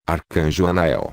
Arcanjo Anael.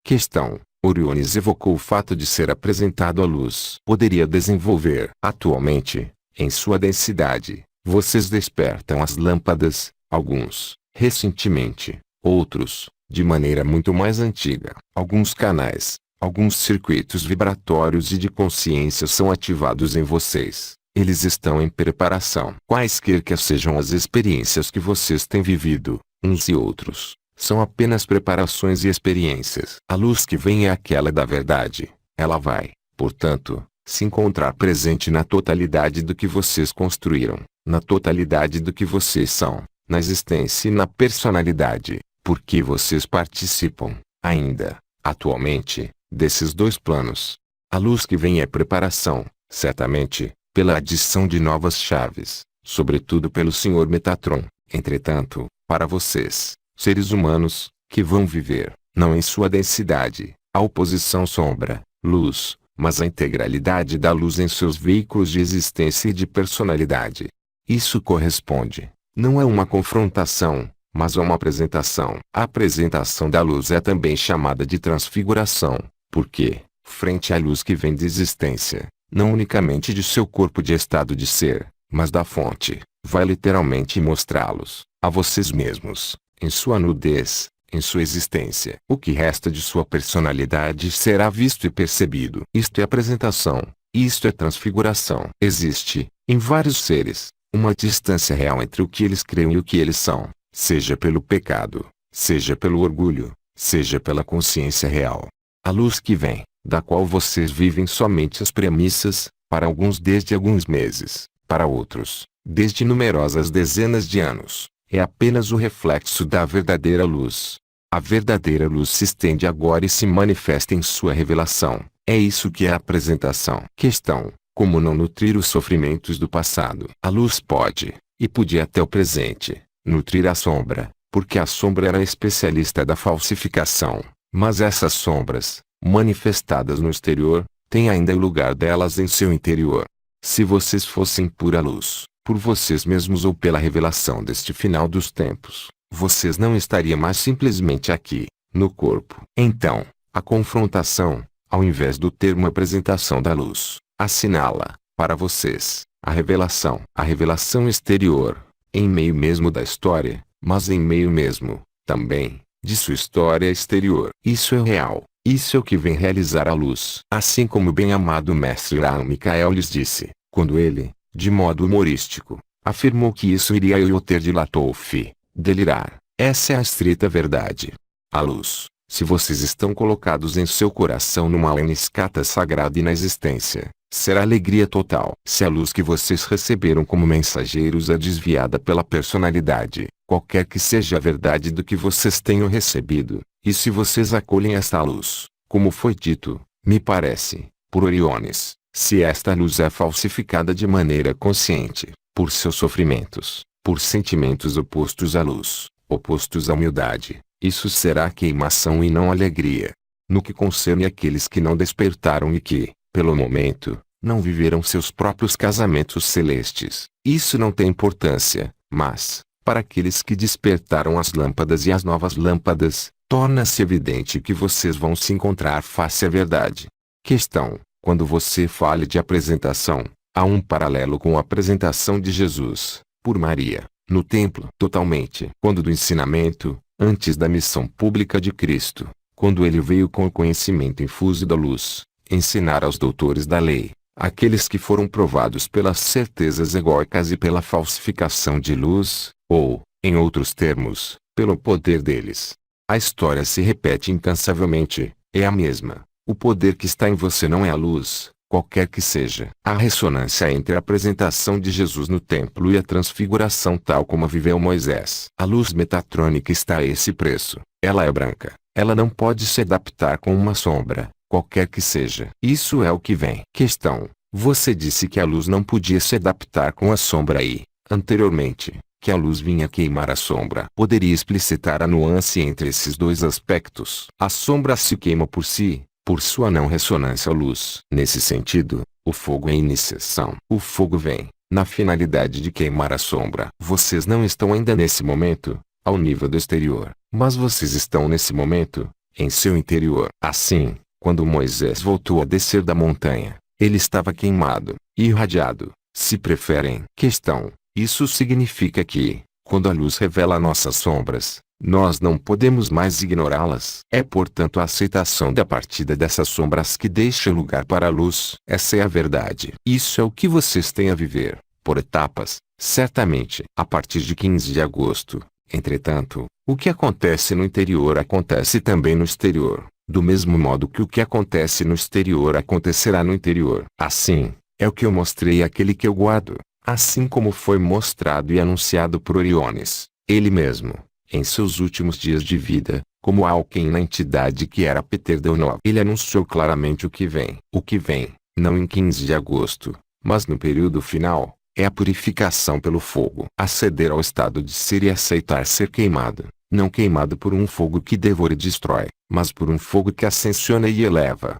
Questão: Oriones evocou o fato de ser apresentado à luz. Poderia desenvolver. Atualmente, em sua densidade, vocês despertam as lâmpadas, alguns, recentemente, outros, de maneira muito mais antiga. Alguns canais, alguns circuitos vibratórios e de consciência são ativados em vocês. Eles estão em preparação. Quaisquer que sejam as experiências que vocês têm vivido, uns e outros, são apenas preparações e experiências. A luz que vem é aquela da verdade. Ela vai, portanto, se encontrar presente na totalidade do que vocês construíram, na totalidade do que vocês são, na existência e na personalidade, porque vocês participam, ainda, atualmente, desses dois planos. A luz que vem é preparação, certamente, pela adição de novas chaves, sobretudo pelo Sr. Metatron. Entretanto, para vocês, seres humanos, que vão viver, não em sua densidade, a oposição sombra-luz, mas a integralidade da luz em seus veículos de existência e de personalidade. Isso corresponde, não é uma confrontação, mas a uma apresentação. A apresentação da luz é também chamada de transfiguração, porque, frente à luz que vem de existência, não unicamente de seu corpo de estado de ser, mas da fonte, vai literalmente mostrá-los, a vocês mesmos, em sua nudez, em sua existência. O que resta de sua personalidade será visto e percebido. Isto é apresentação, isto é transfiguração. Existe, em vários seres, uma distância real entre o que eles creem e o que eles são, seja pelo pecado, seja pelo orgulho, seja pela consciência real. A luz que vem, da qual vocês vivem somente as premissas, para alguns desde alguns meses, para outros, desde numerosas dezenas de anos, é apenas o reflexo da verdadeira luz. A verdadeira luz se estende agora e se manifesta em sua revelação. É isso que é a apresentação. Questão: como não nutrir os sofrimentos do passado? A luz pode, e podia até o presente, nutrir a sombra, porque a sombra era especialista da falsificação. Mas essas sombras, manifestadas no exterior, têm ainda o lugar delas em seu interior. Se vocês fossem pura luz, por vocês mesmos ou pela revelação deste final dos tempos, vocês não estariam mais simplesmente aqui, no corpo. Então, a confrontação, ao invés do termo apresentação da luz, assinala, para vocês, a revelação exterior, em meio mesmo da história, mas em meio mesmo, também, de sua história exterior. Isso é o real, isso é o que vem realizar a luz. Assim como o bem-amado mestre Raul Michael lhes disse, quando ele, de modo humorístico, afirmou que isso iria eu ter de Latouf, delirar. Essa é a estrita verdade. A luz, se vocês estão colocados em seu coração numa escata sagrada e na existência, será alegria total. Se a luz que vocês receberam como mensageiros é desviada pela personalidade, qualquer que seja a verdade do que vocês tenham recebido, e se vocês acolhem esta luz, como foi dito, me parece, por Oriones, se esta luz é falsificada de maneira consciente, por seus sofrimentos, por sentimentos opostos à luz, opostos à humildade, isso será queimação e não alegria. No que concerne àqueles que não despertaram e que, pelo momento, não viveram seus próprios casamentos celestes, isso não tem importância, mas, para aqueles que despertaram as lâmpadas e as novas lâmpadas, torna-se evidente que vocês vão se encontrar face à verdade. Questão: quando você fala de apresentação, há um paralelo com a apresentação de Jesus, por Maria, no templo. Totalmente. Quando do ensinamento, antes da missão pública de Cristo, quando ele veio com o conhecimento infuso da luz, ensinar aos doutores da lei, aqueles que foram provados pelas certezas egóicas e pela falsificação de luz, ou, em outros termos, pelo poder deles. A história se repete incansavelmente, é a mesma. O poder que está em você não é a luz, qualquer que seja. A ressonância entre a apresentação de Jesus no templo e a transfiguração tal como a viveu Moisés. A luz metatrônica está a esse preço. Ela é branca. Ela não pode se adaptar com uma sombra, qualquer que seja. Isso é o que vem. Questão: você disse que a luz não podia se adaptar com a sombra e, anteriormente, que a luz vinha queimar a sombra. Poderia explicitar a nuance entre esses dois aspectos? A sombra se queima por si, por sua não ressonância à luz. Nesse sentido, o fogo é a iniciação. O fogo vem, na finalidade de queimar a sombra. Vocês não estão ainda nesse momento, ao nível do exterior, mas vocês estão nesse momento, em seu interior. Assim, quando Moisés voltou a descer da montanha, ele estava queimado, irradiado, se preferem. Questão: isso significa que, quando a luz revela nossas sombras, nós não podemos mais ignorá-las. É portanto a aceitação da partida dessas sombras que deixa lugar para a luz. Essa é a verdade. Isso é o que vocês têm a viver, por etapas, certamente. A partir de 15 de agosto, entretanto, o que acontece no interior acontece também no exterior, do mesmo modo que o que acontece no exterior acontecerá no interior. Assim, é o que eu mostrei àquele que eu guardo, assim como foi mostrado e anunciado por Oriones, ele mesmo, em seus últimos dias de vida, como alguém na entidade que era Peter Donov. Ele anunciou claramente o que vem, não em 15 de agosto, mas no período final, é a purificação pelo fogo. Aceder ao estado de ser e aceitar ser queimado, não queimado por um fogo que devora e destrói, mas por um fogo que ascensiona e eleva.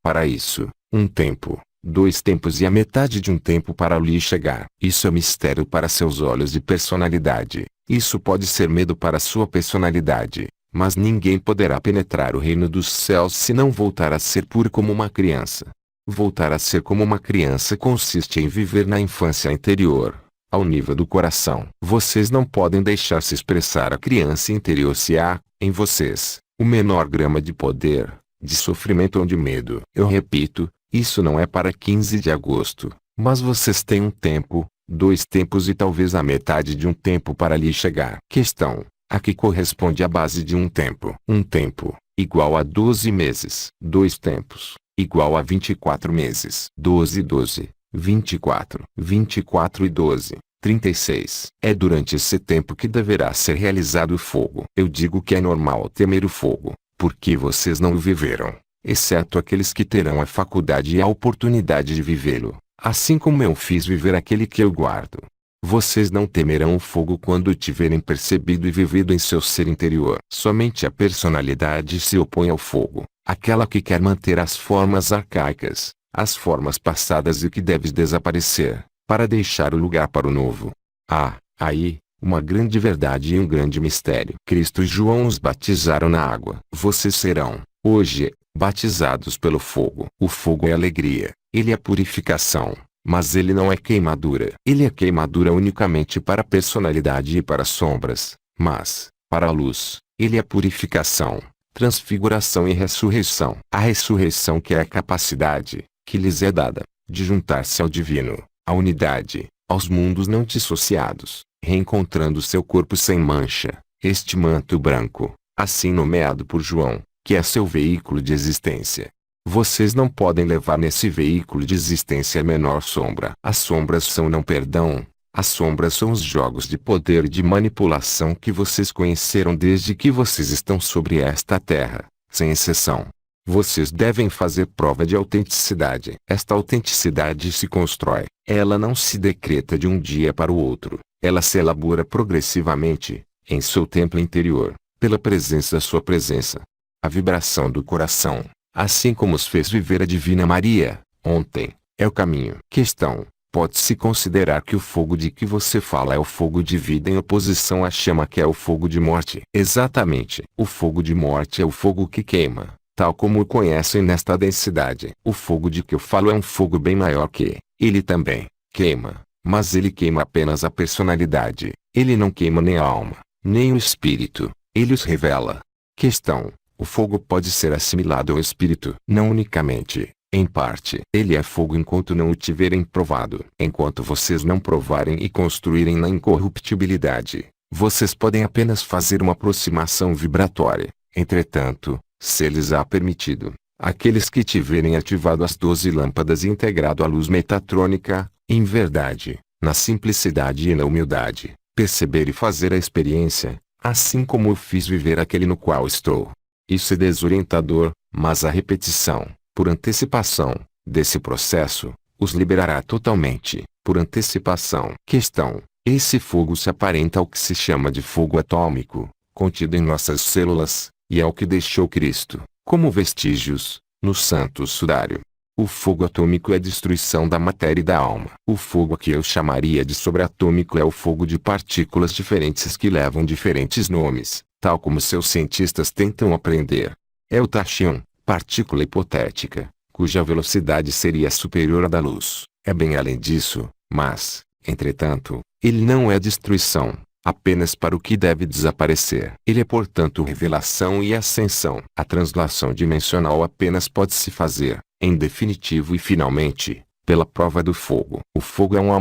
Para isso, um tempo, 2 tempos e a metade de um tempo para lhe chegar. Isso é mistério para seus olhos de personalidade. Isso pode ser medo para sua personalidade, mas ninguém poderá penetrar o reino dos céus se não voltar a ser puro como uma criança. Voltar a ser como uma criança consiste em viver na infância interior, ao nível do coração. Vocês não podem deixar se expressar a criança interior se há, em vocês, o menor grama de poder, de sofrimento ou de medo. Eu repito, isso não é para 15 de agosto, mas vocês têm um tempo, 2 tempos e talvez a metade de um tempo para lhe chegar. Questão: a que corresponde a base de um tempo? Um tempo, igual a 12 meses. 2 tempos, igual a 24 meses. 12 e 12, 24. 24 e 12, 36. É durante esse tempo que deverá ser realizado o fogo. Eu digo que é normal temer o fogo, porque vocês não o viveram, exceto aqueles que terão a faculdade e a oportunidade de vivê-lo, assim como eu fiz viver aquele que eu guardo. Vocês não temerão o fogo quando o tiverem percebido e vivido em seu ser interior. Somente a personalidade se opõe ao fogo, aquela que quer manter as formas arcaicas, as formas passadas e que deve desaparecer, para deixar o lugar para o novo. Aí, uma grande verdade e um grande mistério. Cristo e João os batizaram na água. Vocês serão, hoje, batizados pelo fogo. O fogo é alegria, ele é purificação, mas ele não é queimadura. Ele é queimadura unicamente para a personalidade e para as sombras, mas, para a luz, ele é purificação, transfiguração e ressurreição. A ressurreição que é a capacidade, que lhes é dada, de juntar-se ao divino, à unidade, aos mundos não dissociados, reencontrando seu corpo sem mancha, este manto branco, assim nomeado por João, que é seu veículo de existência. Vocês não podem levar nesse veículo de existência a menor sombra. As sombras são não perdão. As sombras são os jogos de poder e de manipulação que vocês conheceram desde que vocês estão sobre esta terra, sem exceção. Vocês devem fazer prova de autenticidade. Esta autenticidade se constrói. Ela não se decreta de um dia para o outro. Ela se elabora progressivamente, em seu templo interior, pela presença da sua presença. A vibração do coração, assim como os fez viver a Divina Maria, ontem, é o caminho. Questão: pode-se considerar que o fogo de que você fala é o fogo de vida em oposição à chama que é o fogo de morte? Exatamente. O fogo de morte é o fogo que queima, tal como o conhecem nesta densidade. O fogo de que eu falo é um fogo bem maior que, ele também, queima, mas ele queima apenas a personalidade, ele não queima nem a alma, nem o espírito, ele os revela. Questão: o fogo pode ser assimilado ao espírito? Não unicamente, em parte. Ele é fogo enquanto não o tiverem provado. Enquanto vocês não provarem e construírem na incorruptibilidade, vocês podem apenas fazer uma aproximação vibratória. Entretanto, se lhes há permitido, aqueles que tiverem ativado as 12 lâmpadas e integrado a luz metatrônica, em verdade, na simplicidade e na humildade, perceber e fazer a experiência, assim como eu fiz viver aquele no qual estou. Isso é desorientador, mas a repetição, por antecipação, desse processo, os liberará totalmente, por antecipação. Questão: esse fogo se aparenta ao que se chama de fogo atômico, contido em nossas células, e ao que deixou Cristo, como vestígios, no Santo Sudário. O fogo atômico é a destruição da matéria e da alma. O fogo que eu chamaria de sobreatômico é o fogo de partículas diferentes que levam diferentes nomes, tal como seus cientistas tentam aprender. É o tachyon, partícula hipotética, cuja velocidade seria superior à da luz. É bem além disso, mas, entretanto, ele não é destruição, apenas para o que deve desaparecer. Ele é portanto revelação e ascensão. A translação dimensional apenas pode se fazer, em definitivo e finalmente, pela prova do fogo. O fogo é um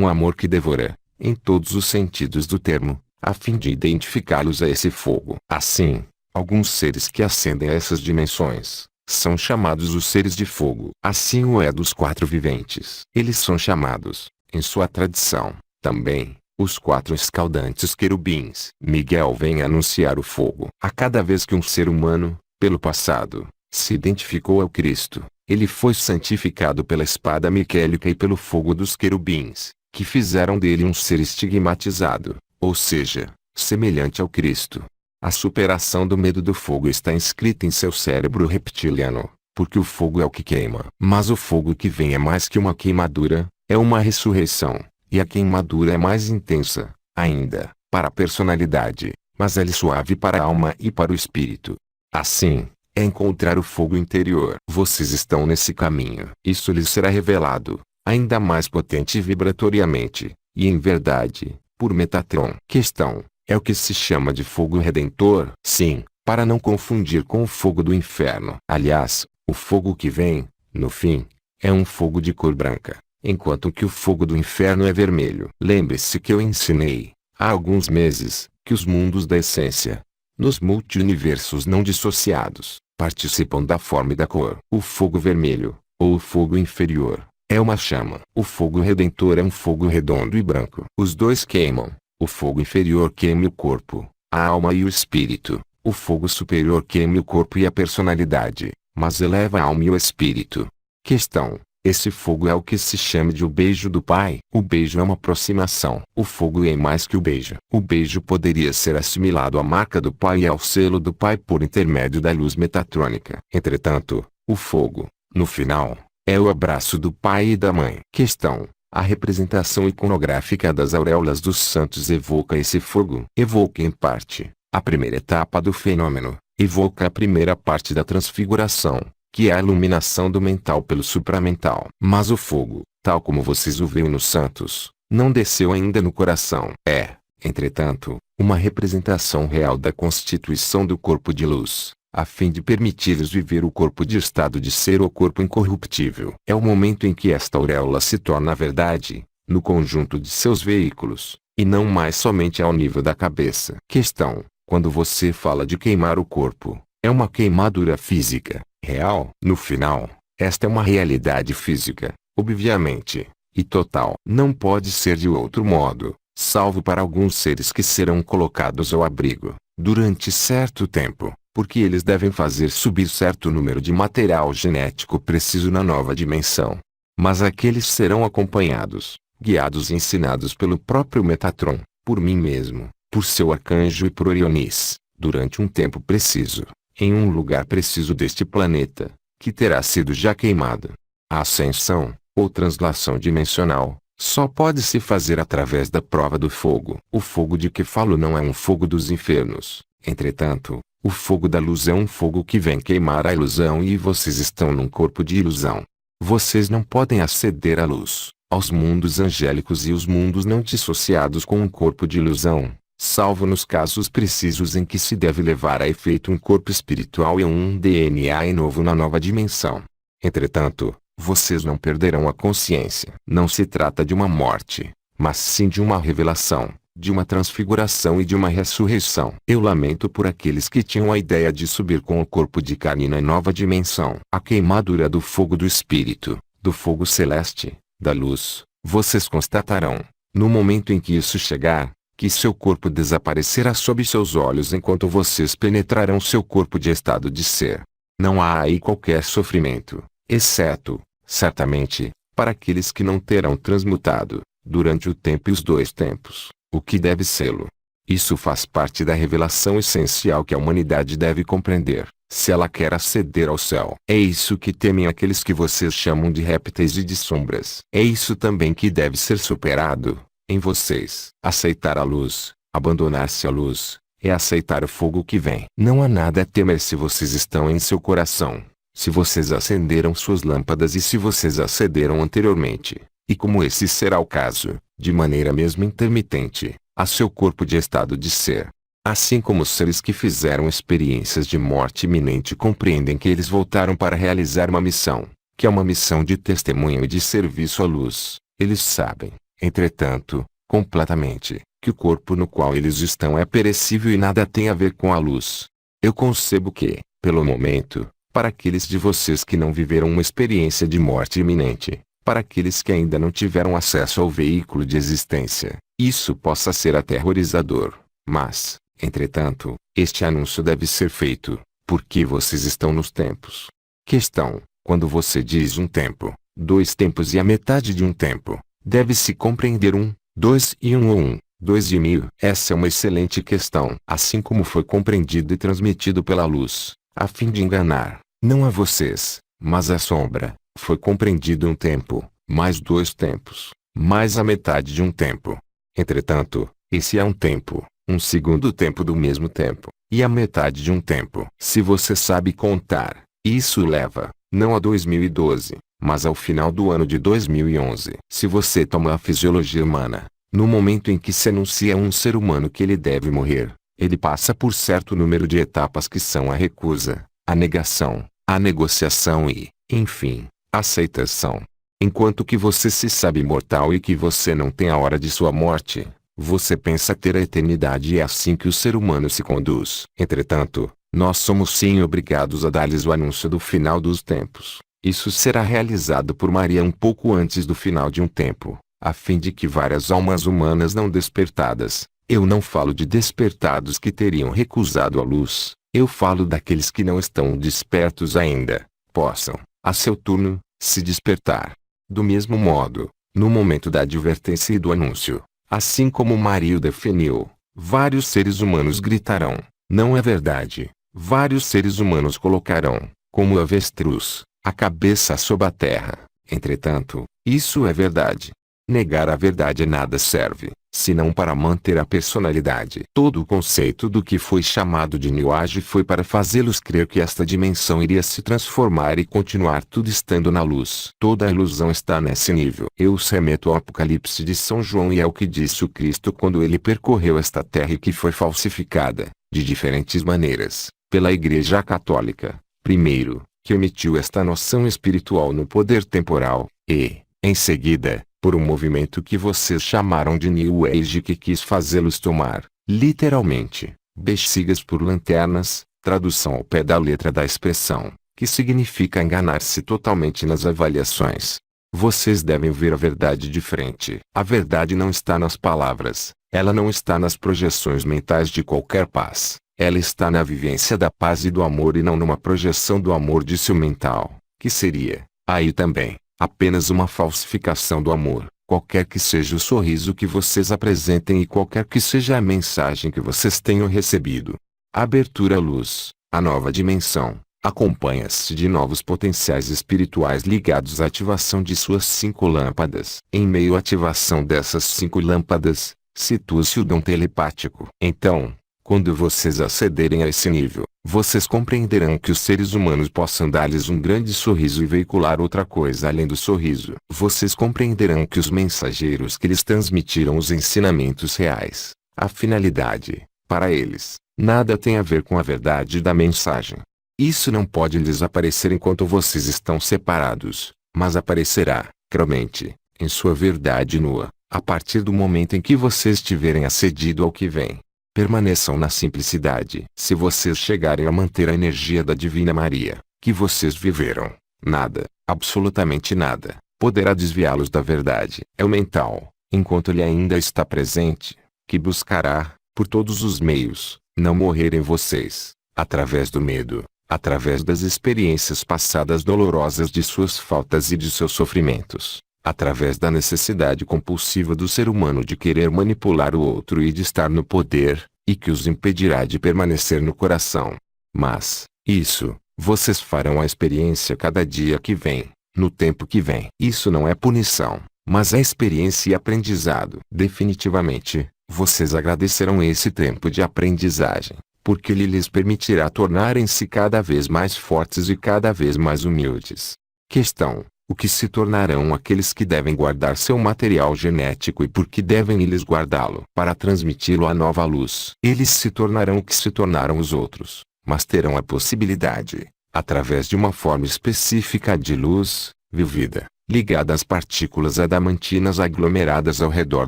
amor que devora, em todos os sentidos do termo, a fim de identificá-los a esse fogo. Assim, alguns seres que ascendem a essas dimensões são chamados os seres de fogo. Assim o é dos quatro viventes. Eles são chamados, em sua tradição, também, os quatro escaldantes querubins. Miguel vem anunciar o fogo. A cada vez que um ser humano, pelo passado, se identificou ao Cristo, ele foi santificado pela espada miquélica e pelo fogo dos querubins, que fizeram dele um ser estigmatizado, ou seja, semelhante ao Cristo. A superação do medo do fogo está inscrita em seu cérebro reptiliano, porque o fogo é o que queima. Mas o fogo que vem é mais que uma queimadura, é uma ressurreição, e a queimadura é mais intensa, ainda, para a personalidade, mas ela é suave para a alma e para o espírito. Assim, é encontrar o fogo interior. Vocês estão nesse caminho. Isso lhes será revelado, ainda mais potente vibratoriamente, e em verdade, por Metatron. Questão: é o que se chama de fogo redentor? Sim, para não confundir com o fogo do inferno. Aliás, o fogo que vem, no fim, é um fogo de cor branca, enquanto que o fogo do inferno é vermelho. Lembre-se que eu ensinei, há alguns meses, que os mundos da essência, nos multi-universos não dissociados, participam da forma e da cor. O fogo vermelho, ou o fogo inferior, é uma chama. O fogo redentor é um fogo redondo e branco. Os dois queimam. O fogo inferior queima o corpo, a alma e o espírito. O fogo superior queima o corpo e a personalidade, mas eleva a alma e o espírito. Questão: esse fogo é o que se chama de o beijo do Pai. O beijo é uma aproximação. O fogo é mais que o beijo. O beijo poderia ser assimilado à marca do Pai e ao selo do Pai por intermédio da luz metatrônica. Entretanto, o fogo, no final, é o abraço do Pai e da Mãe. Questão: a representação iconográfica das auréolas dos santos evoca esse fogo? Evoca em parte a primeira etapa do fenômeno, evoca a primeira parte da transfiguração, que é a iluminação do mental pelo supramental. Mas o fogo, tal como vocês o veem nos santos, não desceu ainda no coração. É, entretanto, uma representação real da constituição do corpo de luz, a fim de permitir-lhes viver o corpo de estado de ser o corpo incorruptível. É o momento em que esta auréola se torna a verdade, no conjunto de seus veículos, e não mais somente ao nível da cabeça. Questão: quando você fala de queimar o corpo, é uma queimadura física, real? No final, esta é uma realidade física, obviamente, e total. Não pode ser de outro modo, salvo para alguns seres que serão colocados ao abrigo, durante certo tempo, porque eles devem fazer subir certo número de material genético preciso na nova dimensão. Mas aqueles serão acompanhados, guiados e ensinados pelo próprio Metatron, por mim mesmo, por seu arcanjo e por Orionis, durante um tempo preciso, em um lugar preciso deste planeta, que terá sido já queimado. A ascensão, ou translação dimensional, só pode se fazer através da prova do fogo. O fogo de que falo não é um fogo dos infernos. Entretanto, o fogo da luz é um fogo que vem queimar a ilusão e vocês estão num corpo de ilusão. Vocês não podem aceder à luz, aos mundos angélicos e os mundos não dissociados com um corpo de ilusão, salvo nos casos precisos em que se deve levar a efeito um corpo espiritual e um DNA novo na nova dimensão. Entretanto, vocês não perderão a consciência. Não se trata de uma morte, mas sim de uma revelação, de uma transfiguração e de uma ressurreição. Eu lamento por aqueles que tinham a ideia de subir com o corpo de carne na nova dimensão. A queimadura do fogo do Espírito, do fogo celeste, da luz, vocês constatarão, no momento em que isso chegar, que seu corpo desaparecerá sob seus olhos enquanto vocês penetrarão seu corpo de estado de ser. Não há aí qualquer sofrimento, exceto, certamente, para aqueles que não terão transmutado, durante o tempo e os dois tempos, o que deve sê-lo. Isso faz parte da revelação essencial que a humanidade deve compreender. se ela quer aceder ao céu. É isso que temem aqueles que vocês chamam de répteis e de sombras. É isso também que deve ser superado em vocês. Aceitar a luz, abandonar-se à luz, é aceitar o fogo que vem. Não há nada a temer se vocês estão em seu coração, se vocês acenderam suas lâmpadas e se vocês acederam anteriormente, e como esse será o caso, de maneira mesmo intermitente, a seu corpo de estado de ser. Assim como os seres que fizeram experiências de morte iminente compreendem que eles voltaram para realizar uma missão, que é uma missão de testemunho e de serviço à luz, eles sabem, entretanto, completamente, que o corpo no qual eles estão é perecível e nada tem a ver com a luz. Eu concebo que, pelo momento, para aqueles de vocês que não viveram uma experiência de morte iminente, para aqueles que ainda não tiveram acesso ao veículo de existência, isso possa ser aterrorizador, mas, entretanto, este anúncio deve ser feito, porque vocês estão nos tempos. Questão: quando você diz um tempo, 2 tempos e a metade de um tempo, deve-se compreender 1, 2 e 1 ou 1, 2 e 1000? Essa é uma excelente questão. Assim como foi compreendido e transmitido pela luz, a fim de enganar, não a vocês, mas a sombra, foi compreendido um tempo, mais 2 tempos, mais a metade de um tempo. Entretanto, esse é um tempo, um segundo tempo do mesmo tempo, e a metade de um tempo. Se você sabe contar, isso leva, não a 2012, mas ao final do ano de 2011. Se você toma a fisiologia humana, no momento em que se anuncia a um ser humano que ele deve morrer, ele passa por certo número de etapas que são a recusa, a negação, a negociação e, enfim, a aceitação. Enquanto que você se sabe imortal e que você não tem a hora de sua morte, você pensa ter a eternidade e é assim que o ser humano se conduz. Entretanto, nós somos sim obrigados a dar-lhes o anúncio do final dos tempos. Isso será realizado por Maria um pouco antes do final de um tempo, a fim de que várias almas humanas não despertadas, eu não falo de despertados que teriam recusado a luz, eu falo daqueles que não estão despertos ainda, possam, a seu turno, se despertar. Do mesmo modo, no momento da advertência e do anúncio, assim como Maria o definiu, vários seres humanos gritarão, não é verdade. Vários seres humanos colocarão, como avestruz, a cabeça sob a terra. Entretanto, isso é verdade. Negar a verdade nada serve, senão para manter a personalidade. Todo o conceito do que foi chamado de New Age foi para fazê-los crer que esta dimensão iria se transformar e continuar tudo estando na luz. Toda a ilusão está nesse nível. Eu os remeto ao Apocalipse de São João e ao que disse o Cristo quando ele percorreu esta terra e que foi falsificada, de diferentes maneiras, pela Igreja Católica, primeiro, que emitiu esta noção espiritual no poder temporal, e, em seguida, por um movimento que vocês chamaram de New Age que quis fazê-los tomar, literalmente, bexigas por lanternas, tradução ao pé da letra da expressão, que significa enganar-se totalmente nas avaliações. Vocês devem ver a verdade de frente. A verdade não está nas palavras, ela não está nas projeções mentais de qualquer paz. Ela está na vivência da paz e do amor e não numa projeção do amor de seu mental, que seria, aí também, apenas uma falsificação do amor, qualquer que seja o sorriso que vocês apresentem e qualquer que seja a mensagem que vocês tenham recebido. A abertura à luz, a nova dimensão, acompanha-se de novos potenciais espirituais ligados à ativação de suas 5 lâmpadas. Em meio à ativação dessas 5 lâmpadas, situa-se o dom telepático. Então, quando vocês acederem a esse nível, vocês compreenderão que os seres humanos possam dar-lhes um grande sorriso e veicular outra coisa além do sorriso. Vocês compreenderão que os mensageiros que lhes transmitiram os ensinamentos reais, a finalidade, para eles, nada tem a ver com a verdade da mensagem. Isso não pode lhes aparecer enquanto vocês estão separados, mas aparecerá, claramente, em sua verdade nua, a partir do momento em que vocês tiverem acedido ao que vem. Permaneçam na simplicidade. Se vocês chegarem a manter a energia da Divina Maria, que vocês viveram, nada, absolutamente nada, poderá desviá-los da verdade. É o mental, enquanto ele ainda está presente, que buscará, por todos os meios, não morrer em vocês, através do medo, através das experiências passadas dolorosas de suas faltas e de seus sofrimentos, através da necessidade compulsiva do ser humano de querer manipular o outro e de estar no poder, e que os impedirá de permanecer no coração. Mas, Isso, vocês farão a experiência cada dia que vem, no tempo que vem. Isso não é punição, mas é experiência e aprendizado. Definitivamente, vocês agradecerão esse tempo de aprendizagem, porque ele lhes permitirá tornarem-se cada vez mais fortes e cada vez mais humildes. Questão: o que se tornarão aqueles que devem guardar seu material genético e por que devem eles guardá-lo? Para transmiti-lo à nova luz. Eles se tornarão o que se tornaram os outros, mas terão a possibilidade, através de uma forma específica de luz, vivida, ligada às partículas adamantinas aglomeradas ao redor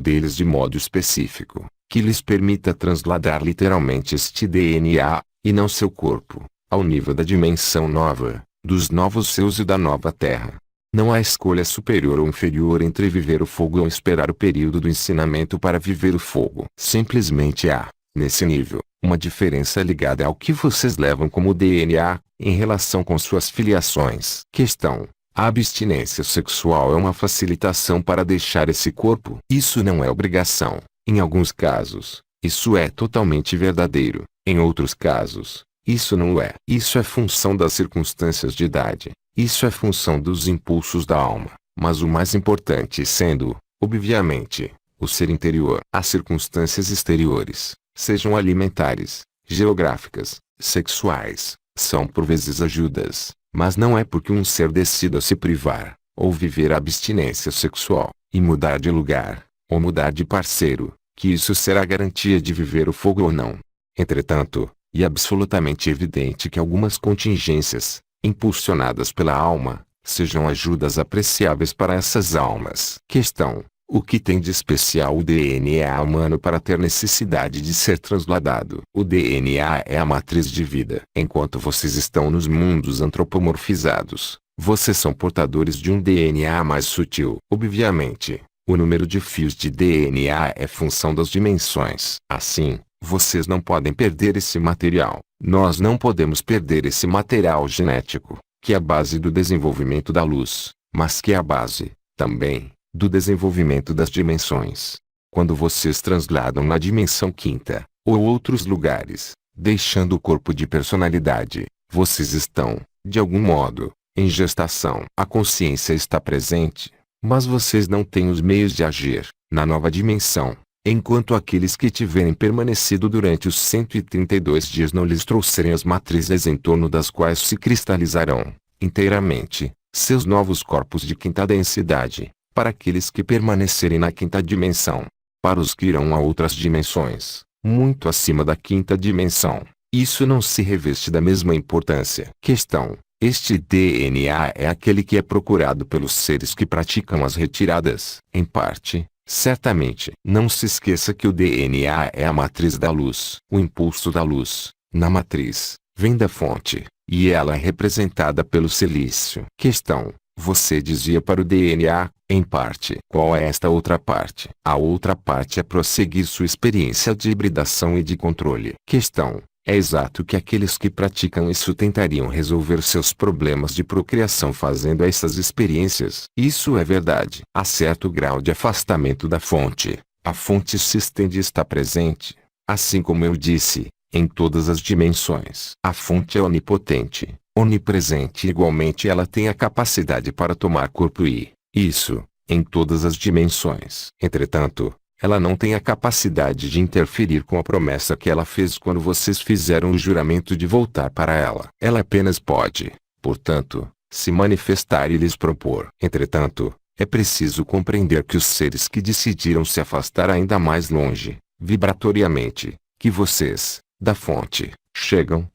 deles de modo específico, que lhes permita transladar literalmente este DNA, e não seu corpo, ao nível da dimensão nova, dos novos céus e da nova terra. Não há escolha superior ou inferior entre viver o fogo ou esperar o período do ensinamento para viver o fogo. Simplesmente há, nesse nível, uma diferença ligada ao que vocês levam como DNA, em relação com suas filiações. Questão: a abstinência sexual é uma facilitação para deixar esse corpo? Isso não é obrigação. Em alguns casos, isso é totalmente verdadeiro. Em outros casos, isso não é. Isso é função das circunstâncias de idade. Isso é função dos impulsos da alma. Mas o mais importante sendo, obviamente, o ser interior. As circunstâncias exteriores, sejam alimentares, geográficas, sexuais, são por vezes ajudas, mas não é porque um ser decida se privar, ou viver a abstinência sexual, e mudar de lugar, ou mudar de parceiro, que isso será garantia de viver o fogo ou não. Entretanto, é absolutamente evidente que algumas contingências, impulsionadas pela alma, sejam ajudas apreciáveis para essas almas. Questão: o que tem de especial o DNA humano para ter necessidade de ser transladado? O DNA é a matriz de vida. Enquanto vocês estão nos mundos antropomorfizados, vocês são portadores de um DNA mais sutil. Obviamente, o número de fios de DNA é função das dimensões. Assim, vocês não podem perder esse material. Nós não podemos perder esse material genético, que é a base do desenvolvimento da luz, mas que é a base, também, do desenvolvimento das dimensões. Quando vocês transladam na dimensão quinta, ou outros lugares, deixando o corpo de personalidade, vocês estão, de algum modo, em gestação. A consciência está presente, mas vocês não têm os meios de agir, na nova dimensão, enquanto aqueles que tiverem permanecido durante os 132 dias não lhes trouxerem as matrizes em torno das quais se cristalizarão, inteiramente, seus novos corpos de quinta densidade. Para aqueles que permanecerem na quinta dimensão. Para os que irão a outras dimensões, muito acima da quinta dimensão, isso não se reveste da mesma importância. Questão: este DNA é aquele que é procurado pelos seres que praticam as retiradas? Em parte, certamente. Não se esqueça que o DNA é a matriz da luz. O impulso da luz, na matriz, vem da fonte, e ela é representada pelo silício. Questão: você dizia para o DNA, em parte. Qual é esta outra parte? A outra parte é prosseguir sua experiência de hibridação e de controle. Questão: é exato que aqueles que praticam isso tentariam resolver seus problemas de procriação fazendo essas experiências. Isso é verdade. Há certo grau de afastamento da fonte. A fonte se estende e está presente, assim como eu disse, em todas as dimensões. A fonte é onipotente, onipresente e igualmente ela tem a capacidade para tomar corpo e, isso, em todas as dimensões. Entretanto, ela não tem a capacidade de interferir com a promessa que ela fez quando vocês fizeram o juramento de voltar para ela. Ela apenas pode, portanto, se manifestar e lhes propor. Entretanto, é preciso compreender que os seres que decidiram se afastar ainda mais longe, vibratoriamente, que vocês, da fonte, chegam,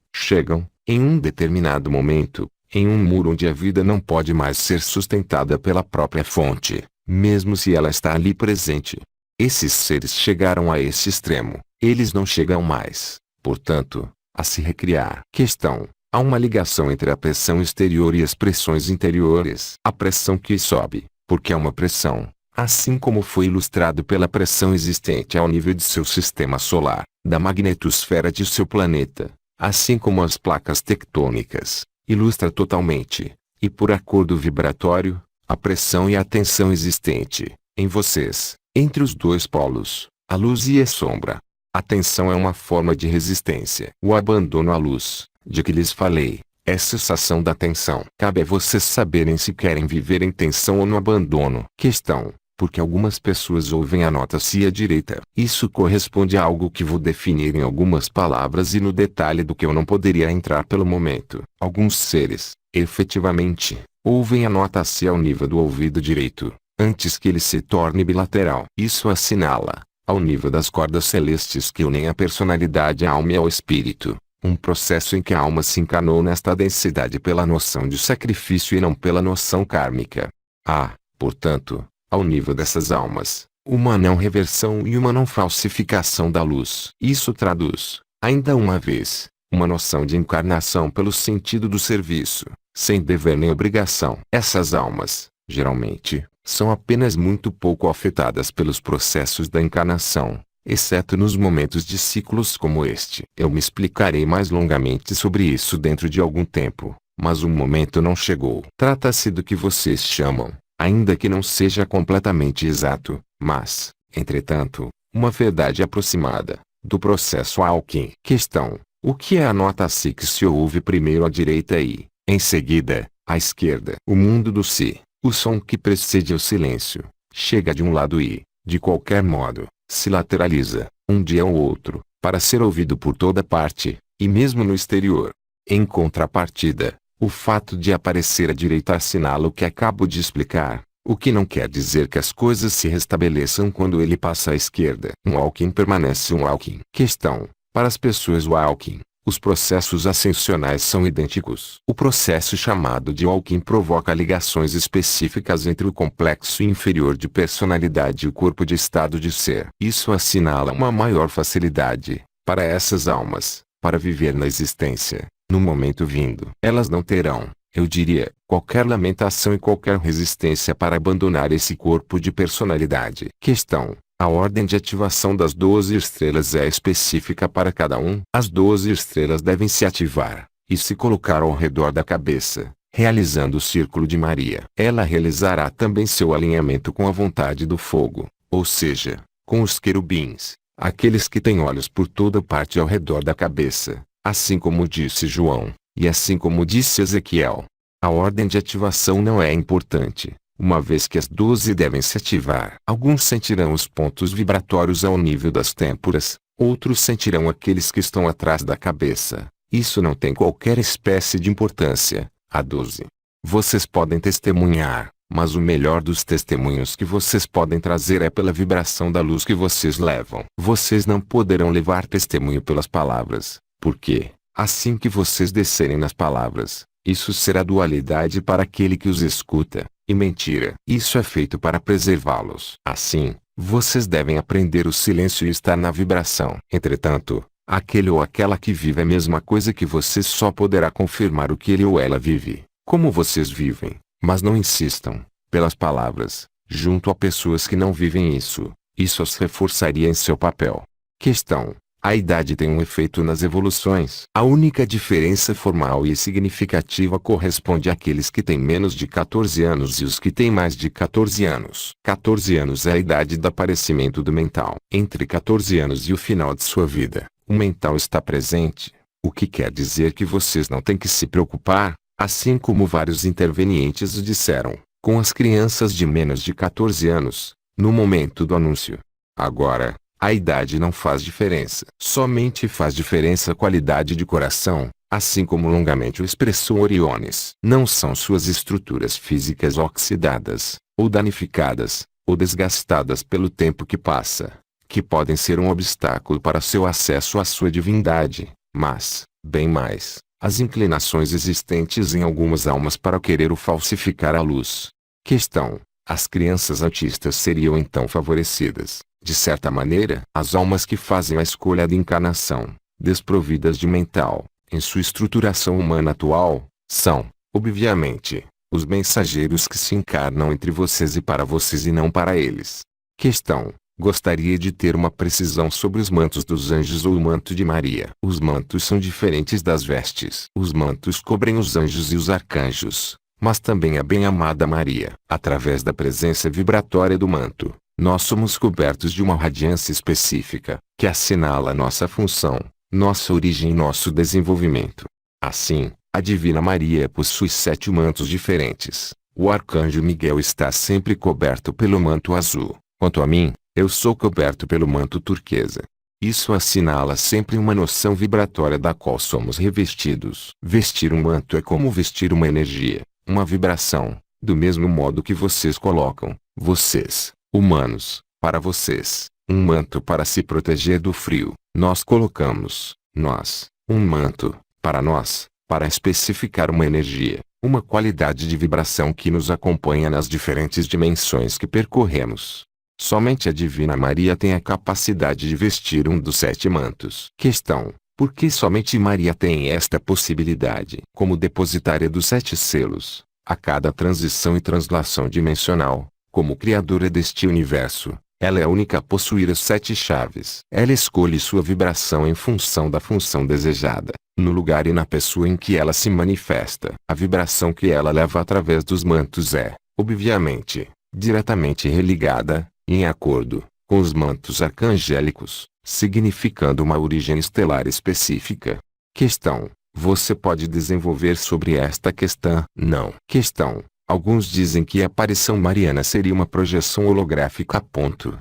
em um determinado momento, em um muro onde a vida não pode mais ser sustentada pela própria fonte, mesmo se ela está ali presente. Esses seres chegaram a esse extremo, eles não chegam mais, portanto, a se recriar. Questão: há uma ligação entre a pressão exterior e as pressões interiores. A pressão que sobe, porque é uma pressão, assim como foi ilustrado pela pressão existente ao nível de seu sistema solar, da magnetosfera de seu planeta, assim como as placas tectônicas, ilustra totalmente, e por acordo vibratório, a pressão e a tensão existente, em vocês, entre os dois polos, a luz e a sombra. A tensão é uma forma de resistência. O abandono à luz, de que lhes falei, é cessação da tensão. Cabe a vocês saberem se querem viver em tensão ou no abandono. Questão: porque algumas pessoas ouvem a nota-se à direita. Isso corresponde a algo que vou definir em algumas palavras e no detalhe do que eu não poderia entrar pelo momento. Alguns seres, efetivamente, ouvem a nota-se ao nível do ouvido direito, antes que ele se torne bilateral. Isso assinala, ao nível das cordas celestes que unem a personalidade à alma e ao espírito, um processo em que a alma se encarnou nesta densidade pela noção de sacrifício e não pela noção kármica. Há, portanto, ao nível dessas almas, uma não reversão e uma não falsificação da luz. Isso traduz, ainda uma vez, uma noção de encarnação pelo sentido do serviço, sem dever nem obrigação. Essas almas, geralmente, são apenas muito pouco afetadas pelos processos da encarnação, exceto nos momentos de ciclos como este. Eu me explicarei mais longamente sobre isso dentro de algum tempo, mas o momento não chegou. Trata-se do que vocês chamam, ainda que não seja completamente exato, mas, entretanto, uma verdade aproximada, do processo Alkin. Questão: o que é a nota-si que se ouve primeiro à direita e, em seguida, à esquerda? O mundo do si, o som que precede o silêncio, chega de um lado e, de qualquer modo, se lateraliza, um dia ou outro, para ser ouvido por toda parte, e mesmo no exterior. Em contrapartida, o fato de aparecer à direita assinala o que acabo de explicar, o que não quer dizer que as coisas se restabeleçam quando ele passa à esquerda. Um Alkin permanece um Alkin. Questão: para as pessoas Alkin, os processos ascensionais são idênticos. O processo chamado de Alkin provoca ligações específicas entre o complexo inferior de personalidade e o corpo de estado de ser. Isso assinala uma maior facilidade, para essas almas, para viver na existência, no momento vindo. Elas não terão, eu diria, qualquer lamentação e qualquer resistência para abandonar esse corpo de personalidade. Questão: a ordem de ativação das 12 estrelas é específica para cada um. As 12 estrelas devem se ativar, e se colocar ao redor da cabeça, realizando o círculo de Maria. Ela realizará também seu alinhamento com a vontade do fogo, ou seja, com os querubins, aqueles que têm olhos por toda parte ao redor da cabeça, assim como disse João, e assim como disse Ezequiel. A ordem de ativação não é importante, uma vez que as 12 devem se ativar. Alguns sentirão os pontos vibratórios ao nível das têmporas, outros sentirão aqueles que estão atrás da cabeça. Isso não tem qualquer espécie de importância. A 12. Vocês podem testemunhar, mas o melhor dos testemunhos que vocês podem trazer é pela vibração da luz que vocês levam. Vocês não poderão levar testemunho pelas palavras, porque, assim que vocês descerem nas palavras, isso será dualidade para aquele que os escuta, e mentira. Isso é feito para preservá-los. Assim, vocês devem aprender o silêncio e estar na vibração. Entretanto, aquele ou aquela que vive a mesma coisa que você só poderá confirmar o que ele ou ela vive, como vocês vivem, mas não insistam, pelas palavras, junto a pessoas que não vivem isso. Isso as reforçaria em seu papel. Questão: a idade tem um efeito nas evoluções. A única diferença formal e significativa corresponde àqueles que têm menos de 14 anos e os que têm mais de 14 anos. 14 anos é a idade do aparecimento do mental. Entre 14 anos e o final de sua vida, o mental está presente, o que quer dizer que vocês não têm que se preocupar, assim como vários intervenientes o disseram, com as crianças de menos de 14 anos, no momento do anúncio. Agora, a idade não faz diferença. Somente faz diferença a qualidade de coração, assim como longamente o expressou Oriones. Não são suas estruturas físicas oxidadas, ou danificadas, ou desgastadas pelo tempo que passa, que podem ser um obstáculo para seu acesso à sua divindade, mas, bem mais, as inclinações existentes em algumas almas para querer o falsificar a luz. Questão: as crianças autistas seriam então favorecidas, de certa maneira? As almas que fazem a escolha da encarnação, desprovidas de mental, em sua estruturação humana atual, são, obviamente, os mensageiros que se encarnam entre vocês e para vocês e não para eles. Questão: gostaria de ter uma precisão sobre os mantos dos anjos ou o manto de Maria. Os mantos são diferentes das vestes. Os mantos cobrem os anjos e os arcanjos, mas também a bem-amada Maria. Através da presença vibratória do manto, nós somos cobertos de uma radiância específica, que assinala nossa função, nossa origem e nosso desenvolvimento. Assim, a Divina Maria possui 7 mantos diferentes. O Arcanjo Miguel está sempre coberto pelo manto azul. Quanto a mim, eu sou coberto pelo manto turquesa. Isso assinala sempre uma noção vibratória da qual somos revestidos. Vestir um manto é como vestir uma energia, uma vibração, do mesmo modo que vocês colocam, vocês, humanos, para vocês, um manto para se proteger do frio. Nós colocamos, nós, um manto, para nós, para especificar uma energia, uma qualidade de vibração que nos acompanha nas diferentes dimensões que percorremos. Somente a Divina Maria tem a capacidade de vestir um dos 7 mantos. Questão: por que somente Maria tem esta possibilidade? Como depositária dos 7 selos, a cada transição e translação dimensional, como criadora deste universo, ela é a única a possuir as 7 chaves. Ela escolhe sua vibração em função da função desejada, no lugar e na pessoa em que ela se manifesta. A vibração que ela leva através dos mantos é, obviamente, diretamente religada, em acordo, com os mantos arcangélicos, significando uma origem estelar específica. Questão: você pode desenvolver sobre esta questão? Não. Questão: alguns dizem que a aparição mariana seria uma projeção holográfica.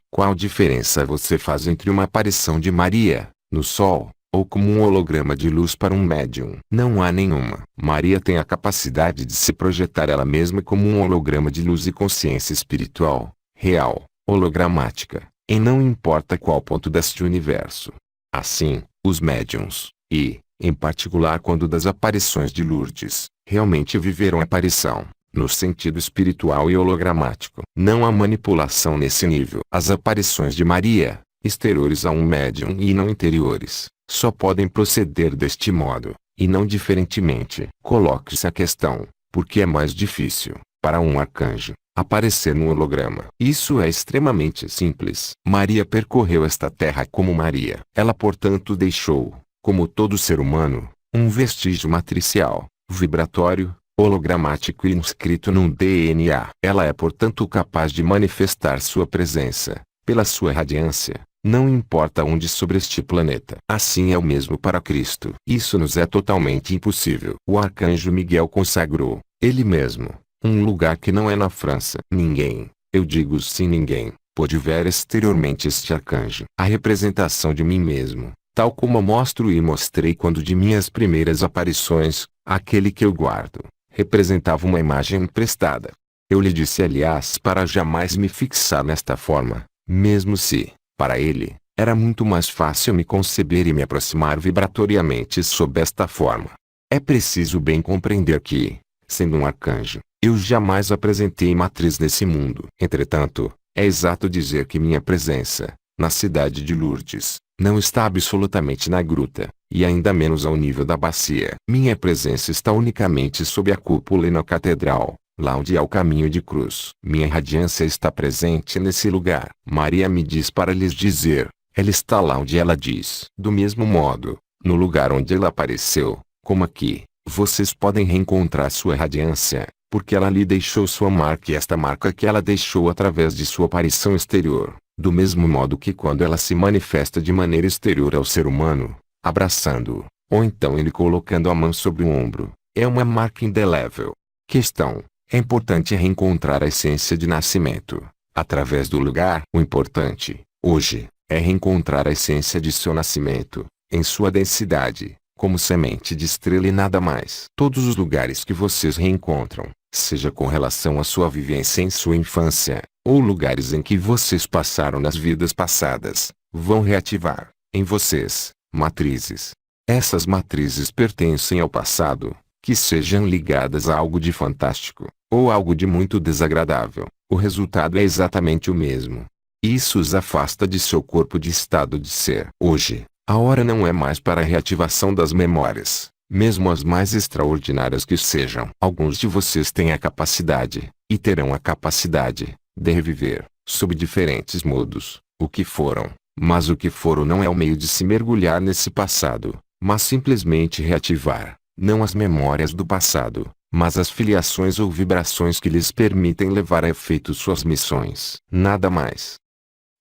Qual diferença você faz entre uma aparição de Maria, no Sol, ou como um holograma de luz para um médium? Não há nenhuma. Maria tem a capacidade de se projetar ela mesma como um holograma de luz e consciência espiritual, real, hologramática, em não importa qual ponto deste universo. Assim, os médiuns, e, em particular quando das aparições de Lourdes, realmente viveram a aparição, no sentido espiritual e hologramático. Não há manipulação nesse nível. As aparições de Maria, exteriores a um médium e não interiores, só podem proceder deste modo, e não diferentemente. Coloque-se a questão: por que é mais difícil, para um arcanjo, aparecer num holograma? Isso é extremamente simples. Maria percorreu esta terra como Maria. Ela portanto deixou, como todo ser humano, um vestígio matricial, vibratório, hologramático e inscrito num DNA. Ela é portanto capaz de manifestar sua presença, pela sua radiância, não importa onde sobre este planeta. Assim é o mesmo para Cristo. Isso nos é totalmente impossível. O Arcanjo Miguel consagrou, ele mesmo, um lugar que não é na França. Ninguém, eu digo sim ninguém, pôde ver exteriormente este arcanjo. A representação de mim mesmo, tal como eu mostro e mostrei quando de minhas primeiras aparições, aquele que eu guardo, representava uma imagem emprestada. Eu lhe disse aliás para jamais me fixar nesta forma, mesmo se, para ele, era muito mais fácil me conceber e me aproximar vibratoriamente sob esta forma. É preciso bem compreender que, sendo um arcanjo, eu jamais apresentei matriz nesse mundo. Entretanto, é exato dizer que minha presença, na cidade de Lourdes, não está absolutamente na gruta, e ainda menos ao nível da bacia. Minha presença está unicamente sob a cúpula e na catedral, lá onde há o caminho de cruz. Minha radiância está presente nesse lugar. Maria me diz para lhes dizer, ela está lá onde ela diz. Do mesmo modo, no lugar onde ela apareceu, como aqui, vocês podem reencontrar sua radiância, porque ela lhe deixou sua marca e esta marca que ela deixou através de sua aparição exterior, do mesmo modo que quando ela se manifesta de maneira exterior ao ser humano, abraçando-o, ou então ele colocando a mão sobre o ombro, é uma marca indelével. Questão: é importante reencontrar a essência de nascimento, através do lugar. O importante, hoje, é reencontrar a essência de seu nascimento, em sua densidade, como semente de estrela e nada mais. Todos os lugares que vocês reencontram, seja com relação à sua vivência em sua infância, ou lugares em que vocês passaram nas vidas passadas, vão reativar, em vocês, matrizes. Essas matrizes pertencem ao passado, que sejam ligadas a algo de fantástico, ou algo de muito desagradável, o resultado é exatamente o mesmo. Isso os afasta de seu corpo de estado de ser. Hoje, a hora não é mais para a reativação das memórias, mesmo as mais extraordinárias que sejam. Alguns de vocês têm a capacidade, e terão a capacidade, de reviver, sob diferentes modos, o que foram, mas o que foram não é o meio de se mergulhar nesse passado, mas simplesmente reativar, não as memórias do passado, mas as filiações ou vibrações que lhes permitem levar a efeito suas missões. Nada mais.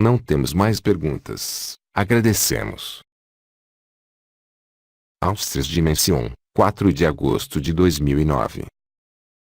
Não temos mais perguntas. Agradecemos. Aos 3 dimensões. 4 de agosto de 2009.